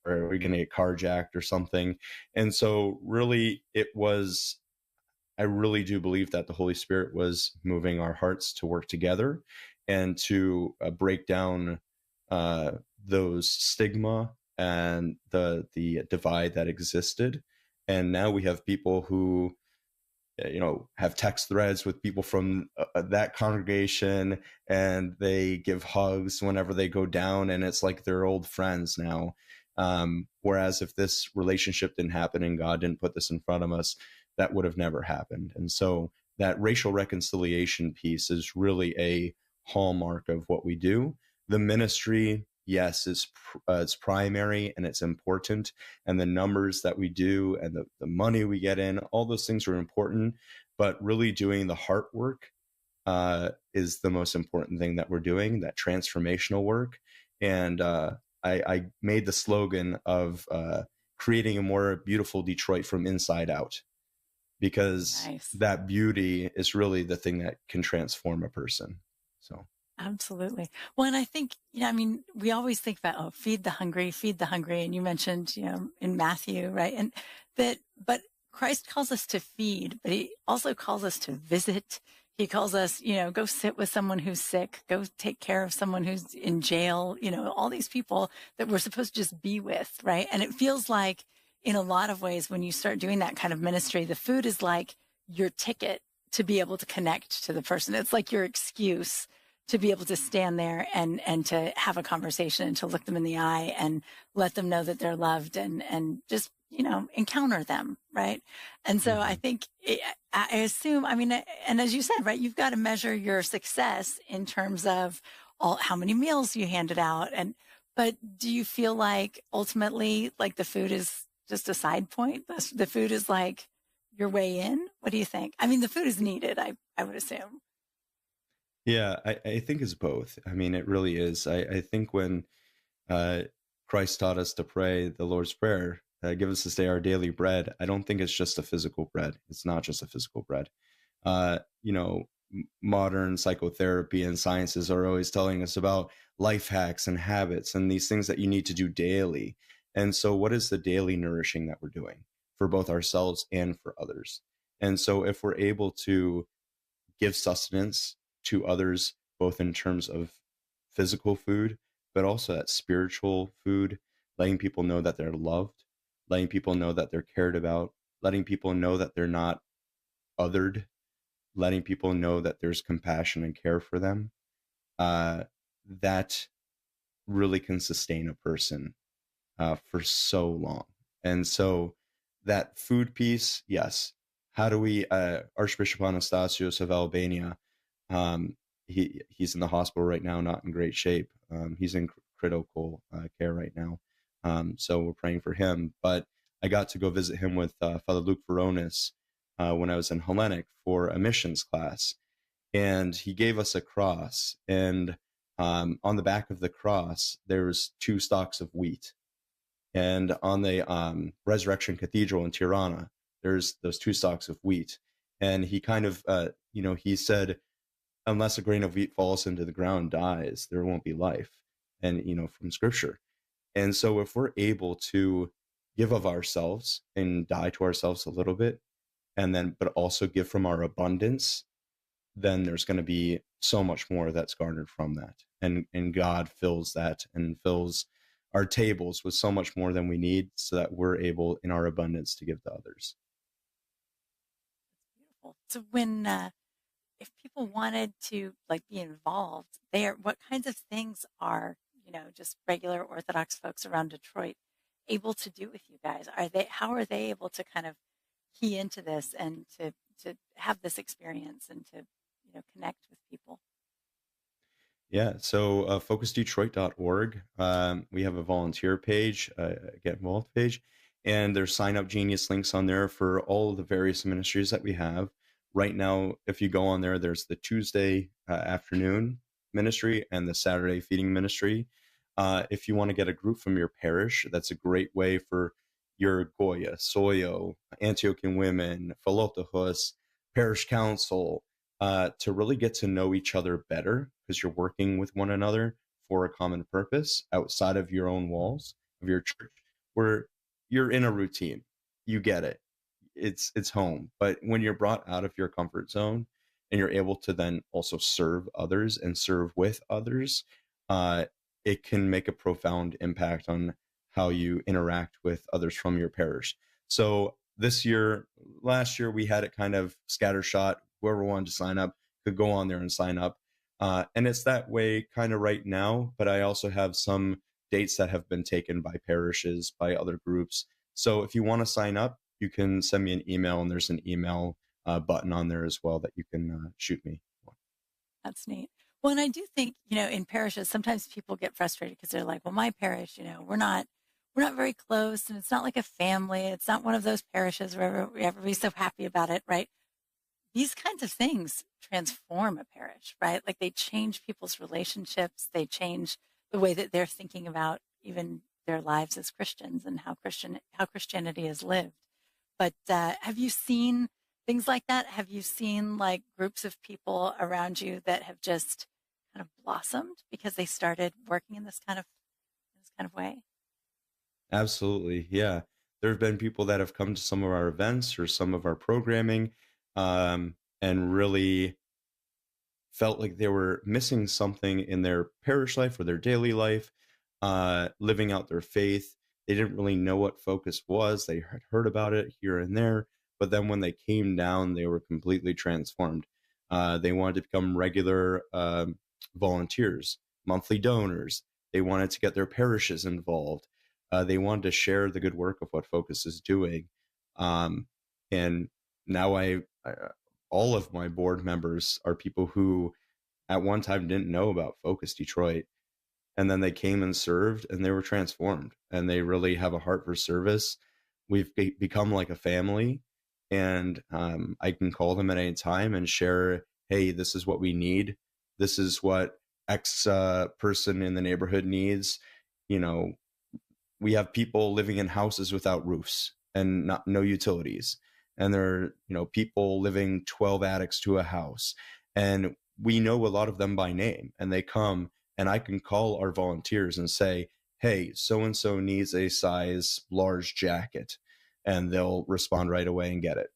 are we going to get carjacked or something? And so really I really do believe that the Holy Spirit was moving our hearts to work together and to break down those stigma and the divide that existed. And now we have people who have text threads with people from that congregation, and they give hugs whenever they go down, and it's like they're old friends now. Whereas if this relationship didn't happen and God didn't put this in front of us, that would have never happened. And so that racial reconciliation piece is really a hallmark of what we do. The ministry, yes, it's primary and it's important, and the numbers that we do and the money we get in, all those things are important, but really doing the heart work is the most important thing that we're doing, that transformational work. And I made the slogan of creating a more beautiful Detroit from inside out, because that beauty is really the thing that can transform a person. So. Absolutely. Well, and I think, we always think about, feed the hungry. And you mentioned, in Matthew, right? And but Christ calls us to feed, but he also calls us to visit. He calls us, go sit with someone who's sick, go take care of someone who's in jail, all these people that we're supposed to just be with, right? And it feels like in a lot of ways, when you start doing that kind of ministry, the food is like your ticket to be able to connect to the person. It's like your excuse to be able to stand there and to have a conversation and to look them in the eye and let them know that they're loved and just, encounter them. Right. And so I think, I assume, and as you said, right, you've got to measure your success in terms of how many meals you handed out. But do you feel like ultimately, like, the food is just a side point? The food is like your way in? What do you think? The food is needed, I would assume. Yeah, I think it's both. It really is. I think when Christ taught us to pray the Lord's Prayer, give us this day our daily bread, I don't think it's just a physical bread. It's not just a physical bread. Modern psychotherapy and sciences are always telling us about life hacks and habits and these things that you need to do daily. And so what is the daily nourishing that we're doing for both ourselves and for others? And so if we're able to give sustenance to others, both in terms of physical food, but also that spiritual food, letting people know that they're loved, letting people know that they're cared about, letting people know that they're not othered, letting people know that there's compassion and care for them, that really can sustain a person for so long. And so that food piece, yes. How do we, Archbishop Anastasios of Albania, he's in the hospital right now, not in great shape. He's in critical care right now. So we're praying for him. But I got to go visit him with Father Luke Veronis when I was in Hellenic for a missions class. And he gave us a cross. And on the back of the cross, there was 2 stalks of wheat. And on the Resurrection Cathedral in Tirana, there's those 2 stalks of wheat. And he kind of, he said, unless a grain of wheat falls into the ground and dies, there won't be life. And, from Scripture. And so if we're able to give of ourselves and die to ourselves a little bit, and then, but also give from our abundance, then there's going to be so much more that's garnered from that. And God fills that and fills our tables with so much more than we need, so that we're able in our abundance to give to others. Beautiful. So when, if people wanted to be involved there, what kinds of things are, just regular Orthodox folks around Detroit able to do with you guys? How are they able to kind of key into this and to have this experience and to, connect with people? Yeah, so focusdetroit.org. We have a volunteer page, get involved page, and there's sign up Genius links on there for all of the various ministries that we have. Right now, if you go on there, there's the Tuesday afternoon ministry and the Saturday feeding ministry. If you want to get a group from your parish, that's a great way for your Goya, Soyo, Antiochian women, Philotahus, parish council, to really get to know each other better, because you're working with one another for a common purpose outside of your own walls of your church, where you're in a routine. You get it. It's home. But when you're brought out of your comfort zone and you're able to then also serve others and serve with others, it can make a profound impact on how you interact with others from your parish. So last year, we had it kind of scattershot. Whoever wanted to sign up could go on there and sign up. And it's that way kind of right now, but I also have some dates that have been taken by parishes, by other groups. So if you want to sign up, you can send me an email, and there's an email button on there as well that you can shoot me. That's neat. Well, and I do think, in parishes, sometimes people get frustrated because they're like, well, my parish, we're not very close, and it's not like a family. It's not one of those parishes where everybody's so happy about it, right? These kinds of things transform a parish, right? Like, they change people's relationships. They change the way that they're thinking about even their lives as Christians and how Christianity is lived. But have you seen things like that? Have you seen groups of people around you that have just kind of blossomed because they started working in this kind of way? Absolutely. Yeah. There have been people that have come to some of our events or some of our programming, and really felt like they were missing something in their parish life or their daily life, living out their faith. They didn't really know what Focus was. They had heard about it here and there, but then when they came down, they were completely transformed. They wanted to become regular volunteers, monthly donors. They wanted to get their parishes involved. They wanted to share the good work of what Focus is doing. And now all of my board members are people who at one time didn't know about Focus Detroit. And then they came and served, and they were transformed, and they really have a heart for service. We've become like a family, and I can call them at any time and share, hey, this is what we need. This is what X person in the neighborhood needs. We have people living in houses without roofs and no utilities. And there are, people living 12 attics to a house. And we know a lot of them by name, and they come, and I can call our volunteers and say, hey, so-and-so needs a size large jacket, and they'll respond right away and get it.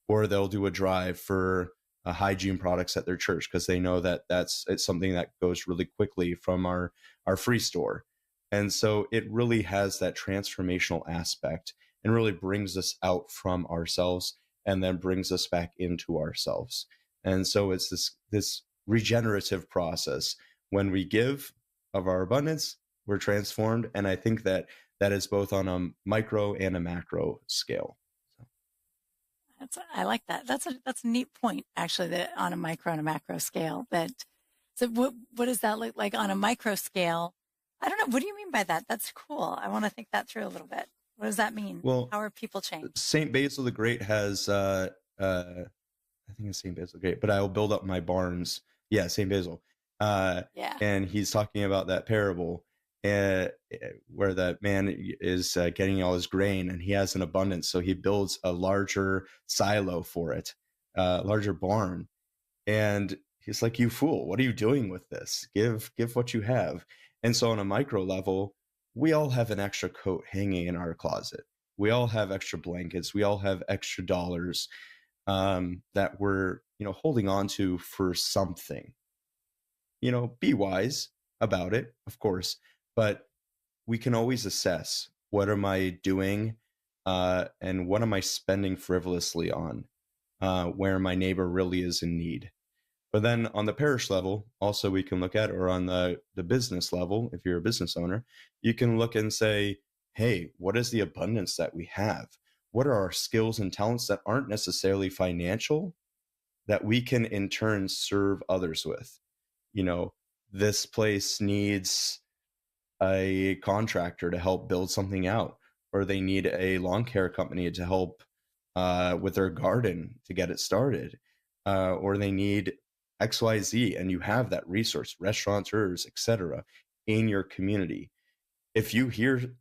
Or they'll do a drive for hygiene products at their church because they know that it's something that goes really quickly from our free store. And so it really has that transformational aspect and really brings us out from ourselves and then brings us back into ourselves. And so it's this regenerative process. When we give of our abundance, we're transformed. And I think that is both on a micro and a macro scale. I like that. That's a neat point, actually, that on a micro and a macro scale. So what does that look like on a micro scale? I don't know. What do you mean by that? That's cool. I want to think that through a little bit. What does that mean? Well, how are people changed? St. Basil the Great has I think it's St. Basil. Great, but I will build up my barns. Yeah, St. Basil. Yeah. And he's talking about that parable where that man is getting all his grain and he has an abundance. So he builds a larger silo for it, larger barn. And he's like, you fool, what are you doing with this? Give what you have. And so on a micro level, we all have an extra coat hanging in our closet. We all have extra blankets. We all have extra dollars that we're, holding on to for something. Be wise about it, of course, but we can always assess, what am I doing and what am I spending frivolously on where my neighbor really is in need. But then on the parish level, also we can look at, or on the business level, if you're a business owner, you can look and say, hey, what is the abundance that we have? What are our skills and talents that aren't necessarily financial that we can in turn serve others with? This place needs a contractor to help build something out, or they need a lawn care company to help with their garden to get it started, or they need XYZ, and you have that resource, restaurateurs, etc., in your community. If you hear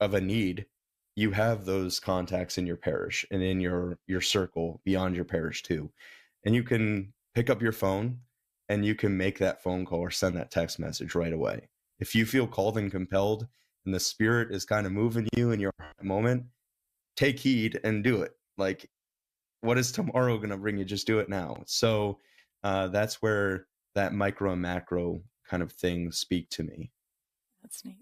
of a need, you have those contacts in your parish and in your circle beyond your parish too. And you can pick up your phone and you can make that phone call or send that text message right away. If you feel called and compelled and the Spirit is kind of moving you in your moment, take heed and do it. Like, what is tomorrow going to bring you? Just do it now. So that's where that micro and macro kind of things speak to me. That's neat.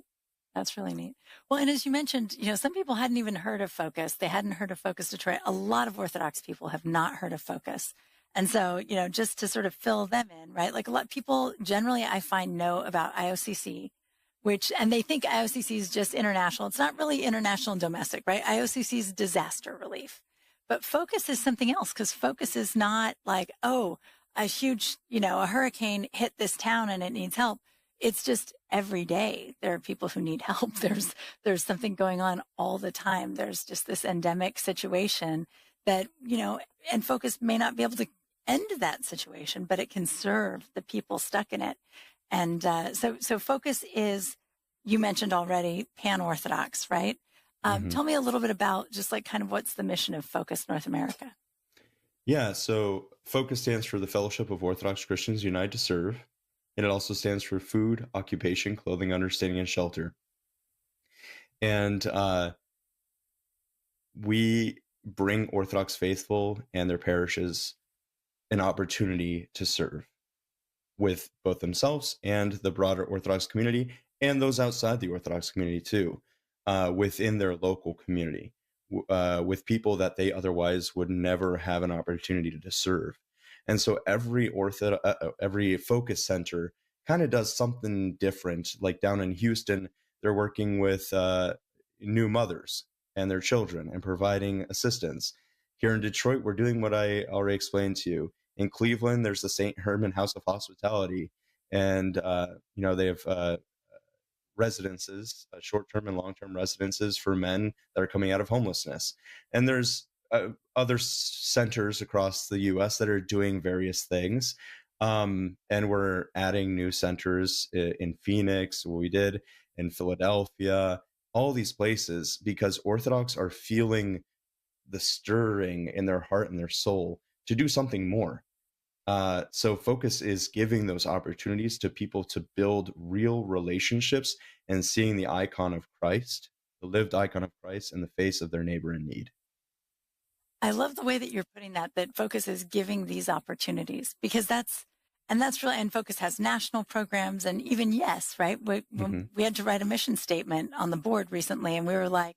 That's really neat. Well, and as you mentioned, some people hadn't even heard of Focus. They hadn't heard of Focus Detroit. A lot of Orthodox people have not heard of Focus. And so, just to sort of fill them in, right? Like a lot of people generally I find know about IOCC, and they think IOCC is just international. It's not really international and domestic, right? IOCC is disaster relief. But Focus is something else, because Focus is not like, oh, a huge, a hurricane hit this town and it needs help. It's just every day there are people who need help. There's something going on all the time. There's just this endemic situation that, and Focus may not be able to end that situation, but it can serve the people stuck in it. And so Focus is, you mentioned already, pan-Orthodox, right? Tell me a little bit about just like kind of what's the mission of Focus North America? Yeah, so Focus stands for the Fellowship of Orthodox Christians United to Serve. And it also stands for food, occupation, clothing, understanding, and shelter. And we bring Orthodox faithful and their parishes an opportunity to serve with both themselves and the broader Orthodox community, and those outside the Orthodox community too, within their local community, with people that they otherwise would never have an opportunity to serve. And so every Focus Center kind of does something different. Like down in Houston, they're working with new mothers and their children and providing assistance. Here in Detroit, we're doing what I already explained to you. In Cleveland, there's the St. Herman House of Hospitality, and they have residences, short-term and long-term residences for men that are coming out of homelessness. And there's other centers across the U.S. that are doing various things. And we're adding new centers in Phoenix, what we did in Philadelphia, all these places, because Orthodox are feeling the stirring in their heart and their soul to do something more. So Focus is giving those opportunities to people to build real relationships and seeing the icon of Christ, the lived icon of Christ, in the face of their neighbor in need. I love the way that you're putting that Focus is giving these opportunities, because that's really, and Focus has national programs, and even right? We had to write a mission statement on the board recently, and we were like,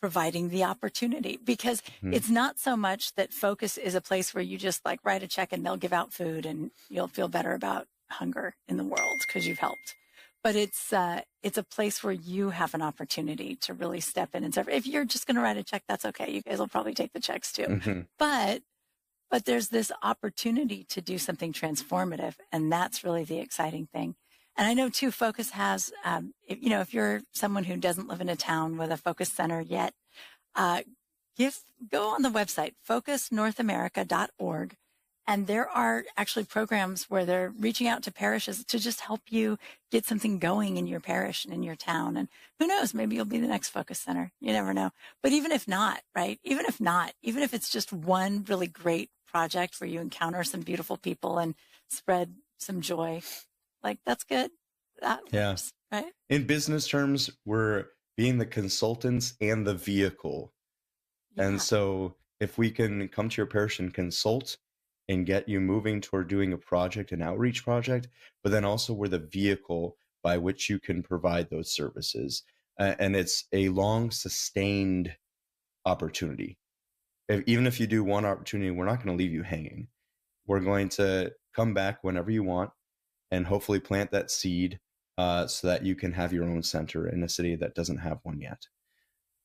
providing the opportunity, because it's not so much that Focus is a place where you just like write a check and they'll give out food and you'll feel better about hunger in the world because you've helped. But it's a place where you have an opportunity to really step in and serve. If you're just going to write a check, that's okay. You guys will probably take the checks too. But there's this opportunity to do something transformative, and that's really the exciting thing. And I know too, Focus has, if you're someone who doesn't live in a town with a Focus Center yet, go on the website, focusnorthamerica.org. And there are actually programs where they're reaching out to parishes to just help you get something going in your parish and in your town. And who knows, maybe you'll be the next Focus Center. You never know. But even if not, right? Even if it's just one really great project where you encounter some beautiful people and spread some joy, like that's good. That works, right? In business terms, we're being the consultants and the vehicle. Yeah. And so if we can come to your parish and consult and get you moving toward doing a project, an outreach project, but then also we're the vehicle by which you can provide those services. And it's a long sustained opportunity. Even if you do one opportunity, we're not going to leave you hanging. We're going to come back whenever you want and hopefully plant that seed so that you can have your own center in a city that doesn't have one yet.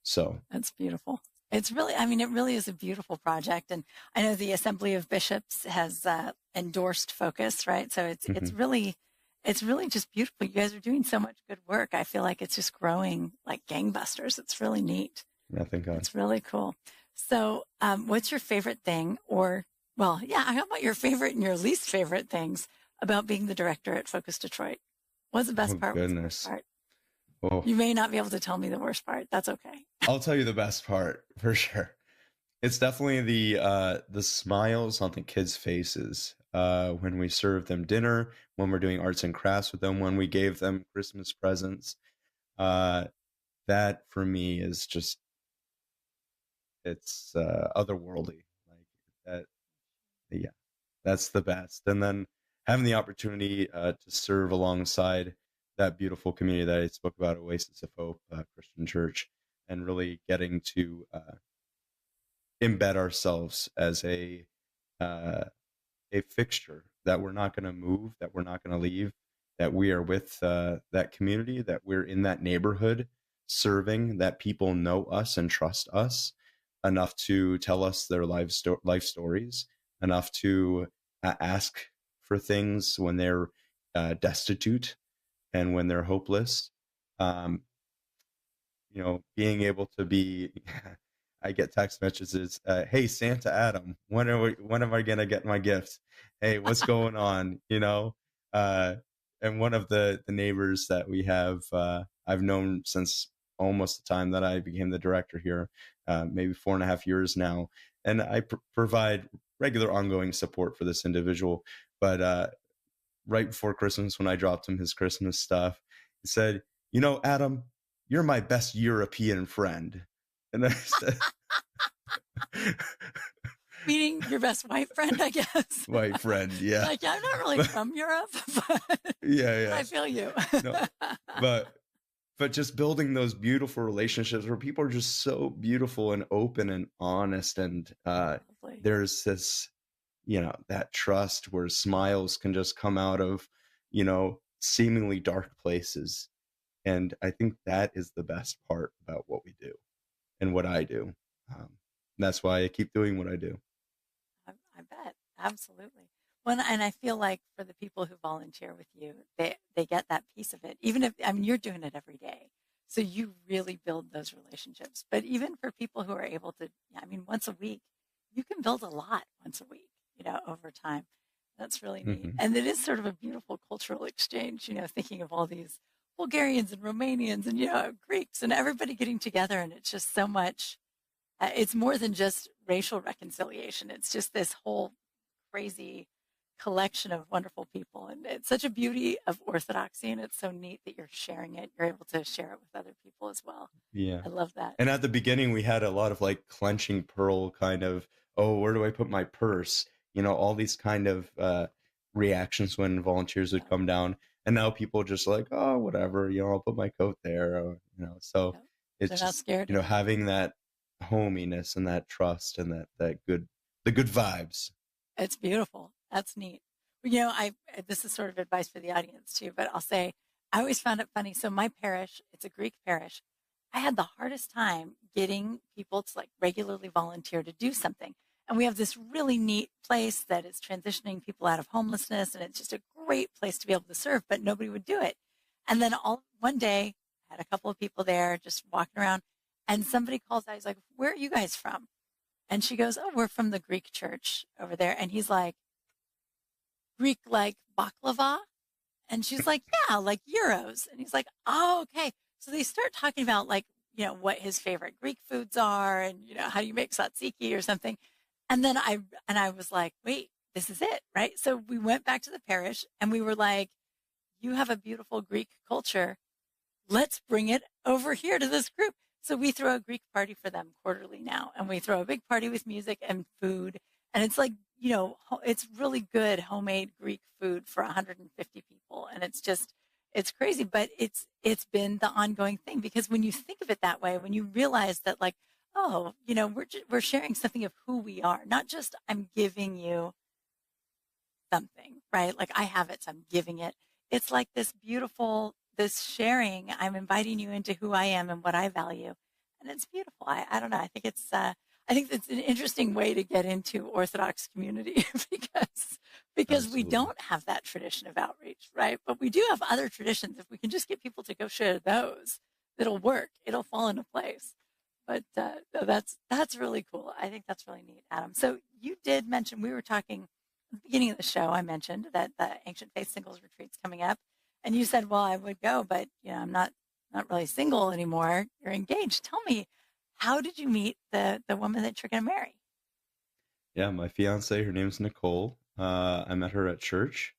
So that's beautiful. It's really, it really is a beautiful project. And I know the Assembly of Bishops has endorsed Focus, right? So it's really just beautiful. You guys are doing so much good work. I feel like it's just growing like gangbusters. It's really neat. Yeah, thank God. It's really cool. So what's your favorite thing how about your favorite and your least favorite things about being the director at Focus Detroit? What's the best part? Goodness. What's the worst part? Oh. You may not be able to tell me the worst part. That's okay. I'll tell you the best part for sure. It's definitely the smiles on the kids' faces when we serve them dinner, when we're doing arts and crafts with them, when we gave them Christmas presents. That for me is just, it's otherworldly. Like that, yeah, that's the best. And then having the opportunity to serve alongside that beautiful community that I spoke about, Oasis of Hope Christian Church, and really getting to embed ourselves as a fixture, that we're not going to move, that we're not going to leave, that we are with that community, that we're in that neighborhood serving, that people know us and trust us enough to tell us their life stories, enough to ask for things when they're destitute and when they're hopeless. Being able to be, I get text messages, hey, Santa Adam, when am I going to get my gift? Hey, what's going on? And one of the neighbors that we have, I've known since almost the time that I became the director here, maybe 4.5 years now. And I provide regular ongoing support for this individual. But right before Christmas, when I dropped him his Christmas stuff, he said, Adam, you're my best European friend. And I said, meaning your best white friend, I guess. White friend, yeah. Like, I'm not really from Europe, but yeah. I feel you. No, but just building those beautiful relationships where people are just so beautiful and open and honest, and there's this, that trust where smiles can just come out of, seemingly dark places. And I think that is the best part about what we do and what I do. That's why I keep doing what I do. I bet. Absolutely. Well, and I feel like for the people who volunteer with you, they get that piece of it. Even if, you're doing it every day. So you really build those relationships. But even for people who are able to, once a week, you can build a lot once a week, over time. That's really neat. Mm-hmm. And it is sort of a beautiful cultural exchange, thinking of all these Bulgarians and Romanians and, Greeks and everybody getting together. And it's just so much, it's more than just racial reconciliation. It's just this whole crazy collection of wonderful people. And it's such a beauty of Orthodoxy. And it's so neat that you're sharing it. You're able to share it with other people as well. Yeah. I love that. And at the beginning, we had a lot of like clenching pearl kind of, oh, where do I put my purse? All these kind of reactions when volunteers would come down. And now people just like, oh, whatever, I'll put my coat there. Or, so it's just, scared having that hominess and that trust and the good vibes. It's beautiful. That's neat. This is sort of advice for the audience too, but I'll say, I always found it funny. So my parish, it's a Greek parish. I had the hardest time getting people to like regularly volunteer to do something. And we have this really neat place that is transitioning people out of homelessness. And it's just a great place to be able to serve, but nobody would do it. And then one day I had a couple of people there just walking around, And somebody calls out, he's like, where are you guys from? And she goes, oh, we're from the Greek church over there. And he's like, Greek like baklava? And she's like, yeah, like euros. And he's like, oh, okay. So they start talking about like, what his favorite Greek foods are and, how do you make tzatziki or something. And then I was like, wait, this is it, right? So we went back to the parish and we were like, you have a beautiful Greek culture. Let's bring it over here to this group. So we throw a Greek party for them quarterly now. And we throw a big party with music and food. And it's like, it's really good homemade Greek food for 150 people. And it's crazy, but it's been the ongoing thing, because when you think of it that way, when you realize that like, oh, we're sharing something of who we are, not just I'm giving you something, right? Like I have it, so I'm giving it. It's like this sharing. I'm inviting you into who I am and what I value. And it's beautiful. I don't know. I think it's an interesting way to get into Orthodox community because we don't have that tradition of outreach, right? But we do have other traditions. If we can just get people to go share those, it'll work. It'll fall into place. But that's really cool. I think that's really neat, Adam. So you did mention, we were talking at the beginning of the show, I mentioned that the Ancient Faith Singles Retreat's coming up. And you said, well, I would go, but I'm not really single anymore. You're engaged. Tell me, how did you meet the woman that you're going to marry? Yeah, my fiance, her name's Nicole. I met her at church,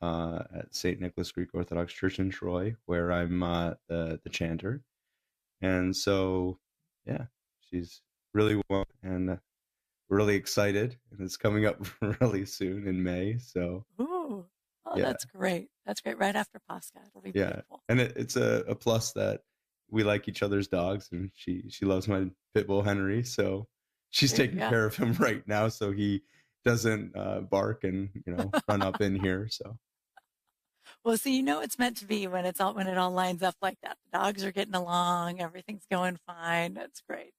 at St. Nicholas Greek Orthodox Church in Troy, where I'm the chanter. And so, yeah, she's really well, and we're really excited. And it's coming up really soon in May. So, ooh, oh, yeah. That's great. That's great. Right after Pascha, it'll be beautiful. And it's a plus that we like each other's dogs, and she loves my pitbull Henry, so she's taking care of him right now, so he doesn't bark and run up in here. So, well, so it's meant to be when it all lines up like that. The dogs are getting along, everything's going fine. That's great.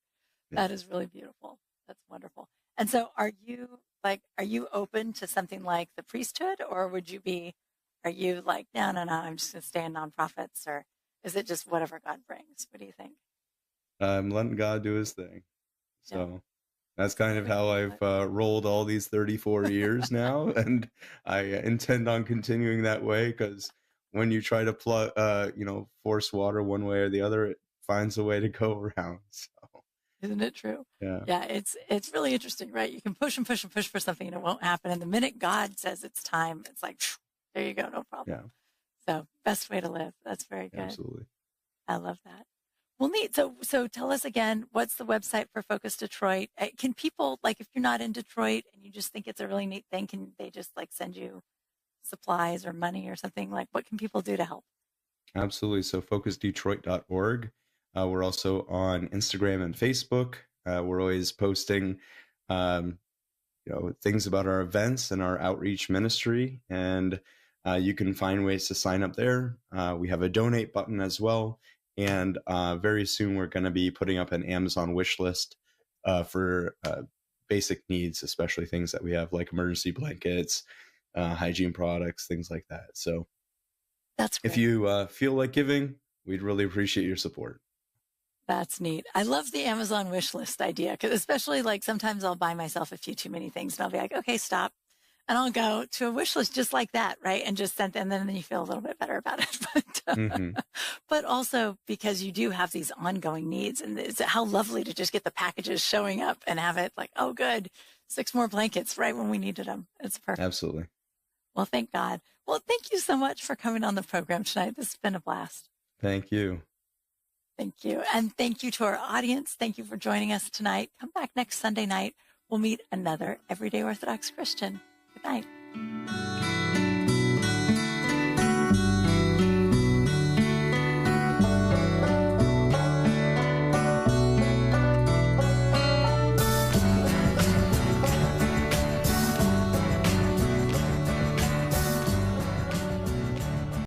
Yeah. That is really beautiful. That's wonderful. And so, are you open to something like the priesthood, or are you like, no, I'm just going to stay in nonprofits, or is it just whatever God brings? What do you think? I'm letting God do his thing. So that's kind of how I've rolled all these 34 years now. And I intend on continuing that way, because when you try to force water one way or the other, it finds a way to go around. So. Isn't it true? Yeah. Yeah, it's really interesting, right? You can push and push and push for something and it won't happen. And the minute God says it's time, it's like, there you go, no problem. Yeah. So best way to live. That's very good. Absolutely. I love that. Well, neat. So tell us again, what's the website for Focus Detroit? Can people, like, if you're not in Detroit and you just think it's a really neat thing, can they just like send you supplies or money or something? Like, what can people do to help? Absolutely. So focusdetroit.org. We're also on Instagram and Facebook. We're always posting, things about our events and our outreach ministry. And you can find ways to sign up there. We have a donate button as well. And very soon we're going to be putting up an Amazon wish list for basic needs, especially things that we have like emergency blankets, hygiene products, things like that. So that's great. If you feel like giving, we'd really appreciate your support. That's neat. I love the Amazon wish list idea, because especially like sometimes I'll buy myself a few too many things and I'll be like, okay, stop. And I'll go to a wish list just like that, right? And just send, and then you feel a little bit better about it. But also because you do have these ongoing needs, and it's how lovely to just get the packages showing up and have it like, oh, good, 6 more blankets right when we needed them. It's perfect. Absolutely. Well, thank God. Well, thank you so much for coming on the program tonight. This has been a blast. Thank you. Thank you. And thank you to our audience. Thank you for joining us tonight. Come back next Sunday night. We'll meet another Everyday Orthodox Christian. Good night.